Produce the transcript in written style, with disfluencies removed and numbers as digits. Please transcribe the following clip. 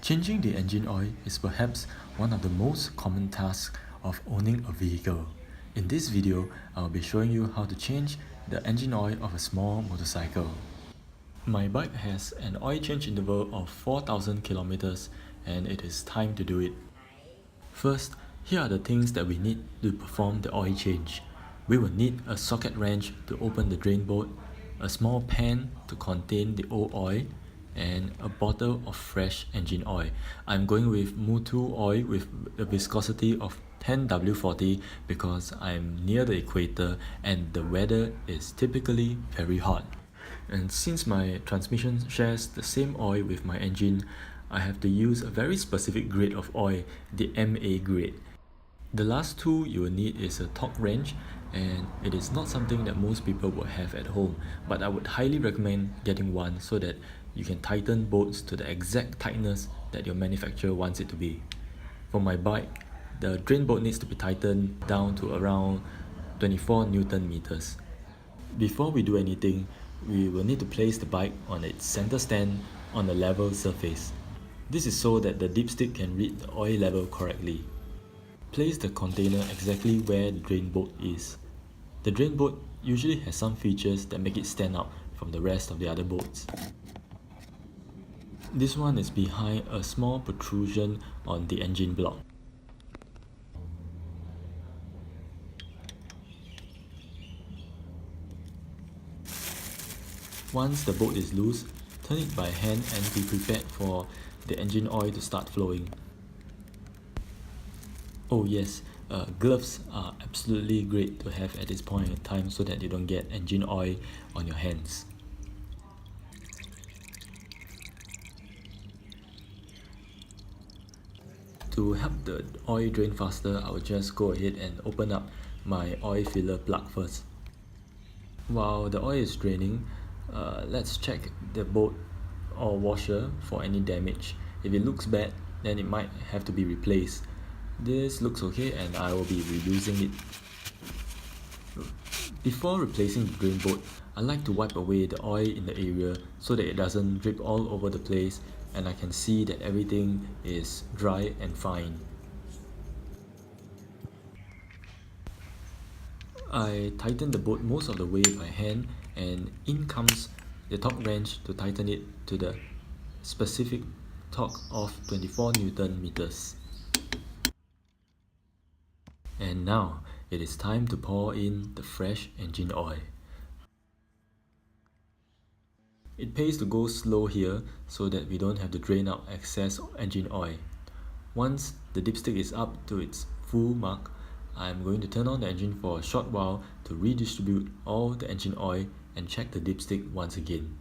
Changing the engine oil is perhaps one of the most common tasks of owning a vehicle. In this video, I will be showing you how to change the engine oil of a small motorcycle. My bike has an oil change interval of 4,000 kilometers and it is time to do it. First, here are the things that we need to perform the oil change. We will need a socket wrench to open the drain bolt, a small pan to contain the old oil, and a bottle of fresh engine oil. I'm going with Moped oil with a viscosity of 10W40 because I'm near the equator and the weather is typically very hot. And since my transmission shares the same oil with my engine, I have to use a very specific grade of oil, the MA grade. The last tool you will need is a torque wrench, and it is not something that most people will have at home, but I would highly recommend getting one so that you can tighten bolts to the exact tightness that your manufacturer wants it to be. For my bike, the drain bolt needs to be tightened down to around 24 Newton meters. Before we do anything, we will need to place the bike on its center stand on a level surface. This is so that the dipstick can read the oil level correctly. Place the container exactly where the drain bolt is. The drain bolt usually has some features that make it stand out from the rest of the other bolts. This one is behind a small protrusion on the engine block. Once the bolt is loose, turn it by hand and be prepared for the engine oil to start flowing. Oh yes, gloves are absolutely great to have at this point in time so that you don't get engine oil on your hands. To help the oil drain faster, I will just go ahead and open up my oil filler plug first. While the oil is draining, let's check the bolt or washer for any damage. If it looks bad, then it might have to be replaced. This looks okay and I will be reusing it. Before replacing the drain bolt, I like to wipe away the oil in the area so that it doesn't drip all over the place and I can see that everything is dry and fine. I tighten the bolt most of the way by hand, and in comes the torque wrench to tighten it to the specific torque of 24 Newton meters. And now it is time to pour in the fresh engine oil. It pays to go slow here so that we don't have to drain out excess engine oil. Once the dipstick is up to its full mark, I am going to turn on the engine for a short while to redistribute all the engine oil and check the dipstick once again.